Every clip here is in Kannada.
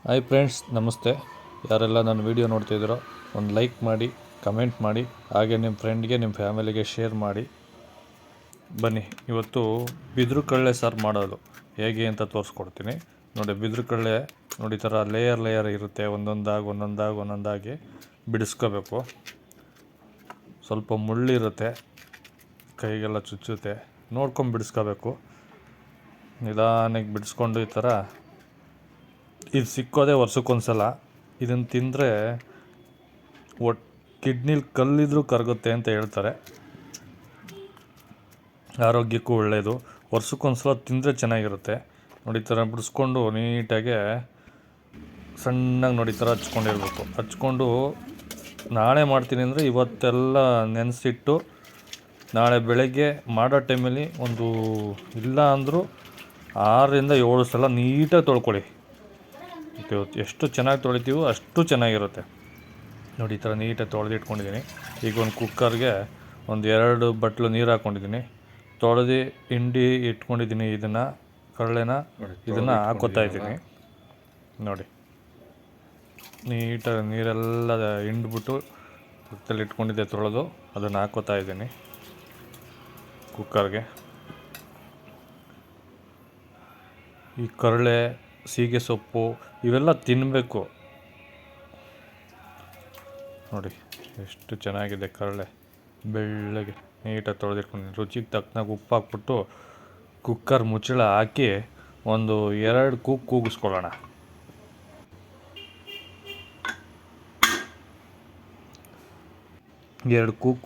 ಹಾಯ್ ಫ್ರೆಂಡ್ಸ್, ನಮಸ್ತೆ. ಯಾರೆಲ್ಲ ನನ್ನ ವೀಡಿಯೋ ನೋಡ್ತಿದ್ದೀರೋ ಒಂದು ಲೈಕ್ ಮಾಡಿ, ಕಮೆಂಟ್ ಮಾಡಿ, ಹಾಗೆ ನಿಮ್ಮ ಫ್ರೆಂಡ್ಗೆ, ನಿಮ್ಮ ಫ್ಯಾಮಿಲಿಗೆ ಶೇರ್ ಮಾಡಿ. ಬನ್ನಿ, ಇವತ್ತು ಬಿದಿರು ಕಡಲೆ ಸಾರು ಮಾಡೋದು ಹೇಗೆ ಅಂತ ತೋರಿಸ್ಕೊಡ್ತೀನಿ. ನೋಡಿ, ಬಿದಿರು ಕಡಲೆ ನೋಡಿ, ಈ ಥರ ಲೇಯರ್ ಇರುತ್ತೆ. ಒಂದೊಂದಾಗಿ ಬಿಡಿಸ್ಕೋಬೇಕು. ಸ್ವಲ್ಪ ಮುಳ್ಳಿರುತ್ತೆ, ಕೈಗೆಲ್ಲ ಚುಚ್ಚುತ್ತೆ. ನೋಡ್ಕೊಂಡು ಬಿಡಿಸ್ಕೋಬೇಕು. ನಿಧಾನಕ್ಕೆ ಬಿಡಿಸ್ಕೊಂಡು ಈ ಥರ. ಇದು ಸಿಕ್ಕೋದೇ ವರ್ಷಕ್ಕೊಂದ್ಸಲ. ಇದನ್ನು ತಿಂದರೆ ಕಿಡ್ನಿಲಿ ಕಲ್ಲಿದ್ರೂ ಕರಗುತ್ತೆ ಅಂತ ಹೇಳ್ತಾರೆ. ಆರೋಗ್ಯಕ್ಕೂ ಒಳ್ಳೆಯದು. ವರ್ಷಕ್ಕೊಂದ್ಸಲ ತಿಂದರೆ ಚೆನ್ನಾಗಿರುತ್ತೆ. ನೋಡಿ, ಈ ಥರ ಬಿಡಿಸ್ಕೊಂಡು ನೀಟಾಗೆ ಸಣ್ಣಗೆ ನೋಡಿ ಈ ಥರ ಹಚ್ಕೊಂಡು ನಾಳೆ ಮಾಡ್ತೀನಿ ಅಂದರೆ ಇವತ್ತೆಲ್ಲ ನೆನೆಸಿಟ್ಟು ನಾಳೆ ಬೆಳಗ್ಗೆ ಮಾಡೋ ಟೈಮಲ್ಲಿ ಒಂದು ಇಲ್ಲ ಅಂದರೂ 6-7 ಸಲ ನೀಟಾಗಿ ತೊಳ್ಕೊಳ್ಳಿ. ಎಷ್ಟು ಚೆನ್ನಾಗಿ ತೊಳಿತೀವೋ ಅಷ್ಟು ಚೆನ್ನಾಗಿರುತ್ತೆ. ನೋಡಿ, ಈ ಥರ ನೀಟಾಗಿ ತೊಳೆದಿಟ್ಕೊಂಡಿದ್ದೀನಿ. ಈಗ ಒಂದು ಕುಕ್ಕರ್ಗೆ ಒಂದು 2 ಬಟ್ಲು ನೀರು ಹಾಕ್ಕೊಂಡಿದ್ದೀನಿ. ತೊಳೆದು ಹಿಂಡಿ ಇಟ್ಕೊಂಡಿದ್ದೀನಿ. ಇದನ್ನು ಹಾಕೋತಾ ಇದ್ದೀನಿ. ನೋಡಿ, ನೀಟಾಗಿ ನೀರೆಲ್ಲ ಹಿಂಡ್ಬಿಟ್ಟು ಕುಕ್ಕಲ್ಲಿ ಇಟ್ಕೊಂಡಿದ್ದೆ ತೊಳೆದು ಅದನ್ನು ಹಾಕೋತಾ ಇದ್ದೀನಿ ಕುಕ್ಕರ್ಗೆ. ಈ ಕರಳೆ, ಸೀಗೆ ಸೊಪ್ಪು ಇವೆಲ್ಲ ತಿನ್ನಬೇಕು. ನೋಡಿ ಎಷ್ಟು ಚೆನ್ನಾಗಿದೆ ಕರಳೆ. ಬೆಳ್ಳಗೆ ನೀಟಾಗಿ ತೊಳೆದಿಟ್ಕೊಂಡು ರುಚಿಗೆ ತಕ್ಕನಾಗ ಉಪ್ಪು ಹಾಕ್ಬಿಟ್ಟು ಕುಕ್ಕರ್ ಮುಚ್ಚಳ ಹಾಕಿ ಒಂದು 2 ಕೂಗಿಸ್ಕೊಳ್ಳೋಣ.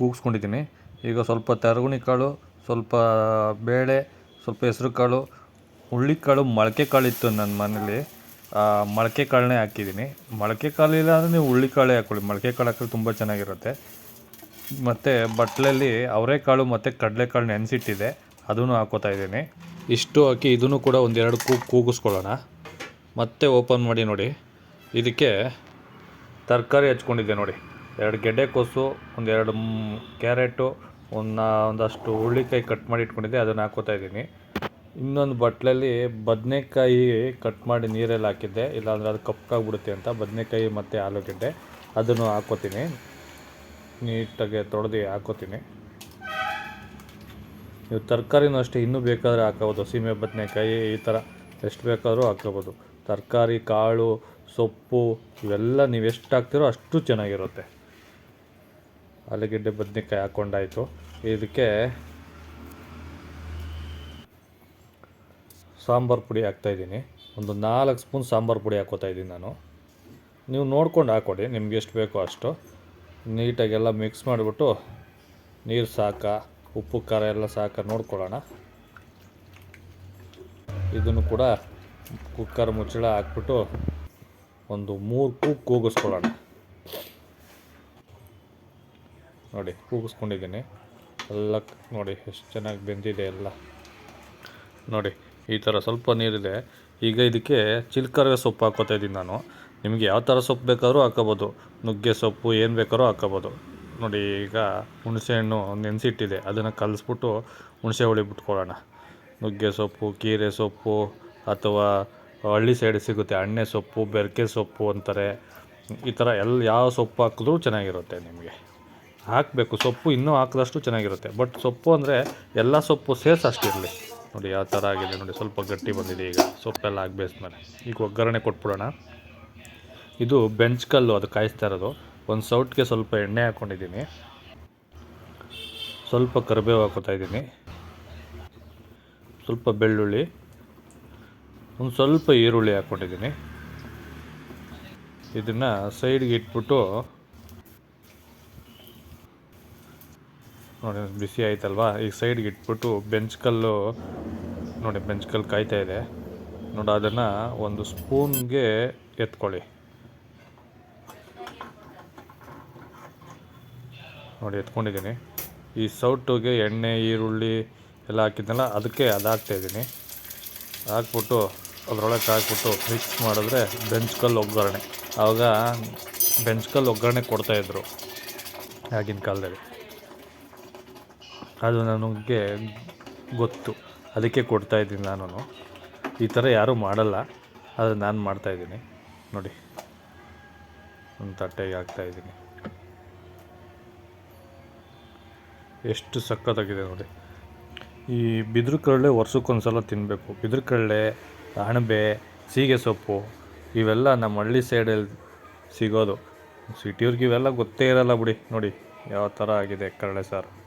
ಕೂಗಿಸ್ಕೊಂಡಿದ್ದೀನಿ. ಈಗ ಸ್ವಲ್ಪ ತರಗುಣಿ ಕಾಳು, ಸ್ವಲ್ಪ ಬೇಳೆ, ಸ್ವಲ್ಪ ಹೆಸರು ಕಾಳು, ಹುಳ್ಳಿಕಾಳು, ಮೊಳಕೆ ಕಾಳು ಇತ್ತು ನನ್ನ ಮನೇಲಿ. ಮೊಳಕೆ ಕಾಳನ್ನೇ ಹಾಕಿದ್ದೀನಿ. ಮೊಳಕೆ ಕಾಳು ಇಲ್ಲ ಅಂದರೆ ನೀವು ಹುಳ್ಳಿಕಾಳೇ ಹಾಕ್ಕೊಳ್ಳಿ. ಮೊಳಕೆ ಕಾಳು ಹಾಕಿದ್ರೆ ತುಂಬ ಚೆನ್ನಾಗಿರುತ್ತೆ. ಮತ್ತು ಬಟ್ಲಲ್ಲಿ ಅವರೆಕಾಳು ಮತ್ತು ಕಡಲೆಕಾಳು ನೆನೆಸಿಟ್ಟಿದೆ, ಅದನ್ನು ಹಾಕೋತಾ ಇದ್ದೀನಿ. ಇಷ್ಟು ಹಾಕಿ ಇದನ್ನು ಕೂಡ ಒಂದು 2 ಕೂಗಿಸ್ಕೊಳ್ಳೋಣ. ಮತ್ತೆ ಓಪನ್ ಮಾಡಿ. ನೋಡಿ, ಇದಕ್ಕೆ ತರಕಾರಿ ಹಚ್ಕೊಂಡಿದ್ದೆ. ನೋಡಿ, 2 ಗೆಡ್ಡೆಕೋಸು, ಒಂದು 2 ಕ್ಯಾರೆಟು, ಒಂದಷ್ಟು ಹುಳ್ಳಿಕಾಯಿ ಕಟ್ ಮಾಡಿ ಇಟ್ಕೊಂಡಿದ್ದೆ, ಅದನ್ನು ಹಾಕೋತಾ ಇದ್ದೀನಿ. ಇನ್ನೊಂದು ಬಟ್ಲಲ್ಲಿ ಬದನೆಕಾಯಿ ಕಟ್ ಮಾಡಿ ನೀರಲ್ಲಿ ಹಾಕಿದ್ದೆ, ಇಲ್ಲಾಂದರೆ ಅದು ಕಪ್ಪಾಗ್ಬಿಡುತ್ತೆ ಅಂತ. ಬದನೆಕಾಯಿ ಮತ್ತು ಆಲೂಗಡ್ಡೆ ಅದನ್ನು ಹಾಕೋತೀನಿ. ನೀಟಾಗಿ ತೊಳೆದು ಹಾಕೋತೀನಿ. ನೀವು ತರಕಾರಿನೂ ಅಷ್ಟೇ, ಇನ್ನೂ ಬೇಕಾದರೆ ಹಾಕೋಬೋದು. ಸೀಮೆ ಬದನೆಕಾಯಿ ಈ ಥರ ಎಷ್ಟು ಬೇಕಾದರೂ ಹಾಕೋಬೋದು. ತರಕಾರಿ, ಕಾಳು, ಸೊಪ್ಪು ಇವೆಲ್ಲ ನೀವು ಎಷ್ಟು ಹಾಕ್ತಿರೋ ಅಷ್ಟು ಚೆನ್ನಾಗಿರುತ್ತೆ. ಆಲೂಗಡ್ಡೆ, ಬದನೆಕಾಯಿ ಹಾಕ್ಕೊಂಡಾಯಿತು. ಇದಕ್ಕೆ ಸಾಂಬಾರು ಪುಡಿ ಹಾಕ್ತಾಯಿದ್ದೀನಿ. ಒಂದು 4 ಸ್ಪೂನ್ ಸಾಂಬಾರು ಪುಡಿ ಹಾಕ್ಕೋತಾ ಇದ್ದೀನಿ ನಾನು. ನೀವು ನೋಡ್ಕೊಂಡು ಹಾಕ್ಕೊಡಿ, ನಿಮ್ಗೆ ಎಷ್ಟು ಬೇಕೋ ಅಷ್ಟು. ನೀಟಾಗೆಲ್ಲ ಮಿಕ್ಸ್ ಮಾಡಿಬಿಟ್ಟು ನೀರು ಸಾಕಾ, ಉಪ್ಪು ಖಾರ ಎಲ್ಲ ಸಾಕಾ ನೋಡ್ಕೊಳ್ಳೋಣ. ಇದನ್ನು ಕೂಡ ಕುಕ್ಕರ್ ಮುಚ್ಚಳ ಹಾಕ್ಬಿಟ್ಟು ಒಂದು 3 ಕೂಗಿಸ್ಕೊಳ್ಳೋಣ. ನೋಡಿ, ಕೂಗಿಸ್ಕೊಂಡಿದ್ದೀನಿ ಎಲ್ಲ. ನೋಡಿ ಎಷ್ಟು ಚೆನ್ನಾಗಿ ಬೆಂದಿದೆ ಎಲ್ಲ. ನೋಡಿ, ಈ ಥರ ಸ್ವಲ್ಪ ನೀರಿದೆ. ಈಗ ಇದಕ್ಕೆ ಚಿಲ್ಕರವೆ ಸೊಪ್ಪು ಹಾಕ್ಕೋತಾ ಇದ್ದೀನಿ ನಾನು. ನಿಮಗೆ ಯಾವ ಥರ ಸೊಪ್ಪು ಬೇಕಾದ್ರೂ ಹಾಕೋಬೋದು. ನುಗ್ಗೆ ಸೊಪ್ಪು ಏನು ಬೇಕಾದ್ರೂ ಹಾಕೋಬೋದು. ನೋಡಿ, ಈಗ ಹುಣಸೆಹಣ್ಣು ನೆನೆಸಿಟ್ಟಿದೆ, ಅದನ್ನು ಕಲಿಸ್ಬಿಟ್ಟು ಹುಣಸೆ ಹುಳಿ ಬಿಟ್ಕೊಳ್ಳೋಣ. ನುಗ್ಗೆ ಸೊಪ್ಪು, ಕೀರೆ ಸೊಪ್ಪು, ಅಥವಾ ಹಳ್ಳಿ ಸೈಡ್ ಸಿಗುತ್ತೆ ಅಣ್ಣೆ ಸೊಪ್ಪು, ಬೆರಕೆ ಸೊಪ್ಪು ಅಂತಾರೆ. ಈ ಥರ ಯಾವ ಸೊಪ್ಪು ಹಾಕಿದ್ರೂ ಚೆನ್ನಾಗಿರುತ್ತೆ. ನಿಮಗೆ ಹಾಕಬೇಕು ಸೊಪ್ಪು, ಇನ್ನೂ ಹಾಕಿದಷ್ಟು ಚೆನ್ನಾಗಿರುತ್ತೆ. ಬಟ್ ಸೊಪ್ಪು ಅಂದರೆ ಎಲ್ಲ ಸೊಪ್ಪು ಸೇರಿಸಿ ಅಷ್ಟಿರಲಿ. ನೋಡಿ ಯಾವ ಥರ ಆಗಿದೆ. ನೋಡಿ, ಸ್ವಲ್ಪ ಗಟ್ಟಿ ಬಂದಿದೆ. ಈಗ ಸೊಪ್ಪೆಲ್ಲ ಹಾಕಿ ಬೇಯಿಸ್ಮೇಲೆ ಈಗ ಒಗ್ಗರಣೆ ಕೊಟ್ಬಿಡೋಣ. ಇದು ಬೆಂಚ್ ಕಲ್ಲು, ಅದು ಕಾಯಿಸ್ತಾ ಇರೋದು. ಒಂದು ಸೌಟ್ಗೆ ಸ್ವಲ್ಪ ಎಣ್ಣೆ ಹಾಕ್ಕೊಂಡಿದ್ದೀನಿ. ಸ್ವಲ್ಪ ಕರಿಬೇವು ಹಾಕೋತಾ ಇದ್ದೀನಿ. ಸ್ವಲ್ಪ ಬೆಳ್ಳುಳ್ಳಿ, ಒಂದು ಸ್ವಲ್ಪ ಈರುಳ್ಳಿ ಹಾಕ್ಕೊಂಡಿದ್ದೀನಿ. ಇದನ್ನು ಸೈಡ್ಗೆ ಇಟ್ಬಿಟ್ಟು ನೋಡಿ, ಬಿಸಿ ಆಯ್ತಲ್ವಾ. ಈಗ ಸೈಡ್ಗೆ ಇಟ್ಬಿಟ್ಟು ಬೆಂಚ್ ಕಲ್ಲು ಕಾಯ್ತಾ ಇದೆ ನೋಡಿ. ಅದನ್ನು ಒಂದು ಸ್ಪೂನ್ಗೆ ಎತ್ಕೊಳ್ಳಿ. ನೋಡಿ, ಎತ್ಕೊಂಡಿದ್ದೀನಿ. ಈ ಸೌಟಿಗೆ ಎಣ್ಣೆ, ಈರುಳ್ಳಿ ಎಲ್ಲ ಹಾಕಿದ್ನಲ್ಲ, ಅದಕ್ಕೆ ಅದು ಹಾಕ್ತಾಯಿದ್ದೀನಿ. ಹಾಕ್ಬಿಟ್ಟು ಅದರೊಳಗೆ ಹಾಕ್ಬಿಟ್ಟು ಮಿಕ್ಸ್ ಮಾಡಿದ್ರೆ ಬೆಂಚ್ ಕಲ್ಲು ಒಗ್ಗರಣೆ. ಆವಾಗ ಬೆಂಚ್ ಕಲ್ಲು ಒಗ್ಗರಣೆ ಕೊಡ್ತಾಯಿದ್ರು ಆಗಿನ ಕಾಲದಲ್ಲಿ. ಅದು ನನಗೆ ಗೊತ್ತು, ಅದಕ್ಕೆ ಕೊಡ್ತಾಯಿದ್ದೀನಿ ನಾನು. ಈ ಥರ ಯಾರೂ ಮಾಡಲ್ಲ, ಆದರೆ ನಾನು ಮಾಡ್ತಾಯಿದ್ದೀನಿ. ನೋಡಿ ಒಂದು ತಟ್ಟೆಗೆ ಹಾಕ್ತಾಯಿದ್ದೀನಿ. ಎಷ್ಟು ಸಖತ್ತಾಗಿದೆ ನೋಡಿ. ಈ ಬಿದಿರು ಕಡಲೆ ವರ್ಷಕ್ಕೊಂದು ಸಲ ತಿನ್ನಬೇಕು. ಬಿದಿರು ಕಡಲೆ, ಅಣಬೆ, ಸೀಗೆ ಸೊಪ್ಪು ಇವೆಲ್ಲ ನಮ್ಮ ಹಳ್ಳಿ ಸೈಡಲ್ಲಿ ಸಿಗೋದು. ಸಿಟಿಯವ್ರಿಗೆ ಇವೆಲ್ಲ ಗೊತ್ತೇ ಇರಲ್ಲ ಬಿಡಿ. ನೋಡಿ ಯಾವ ಥರ ಆಗಿದೆ ಕಡಲೆ ಸಾರು.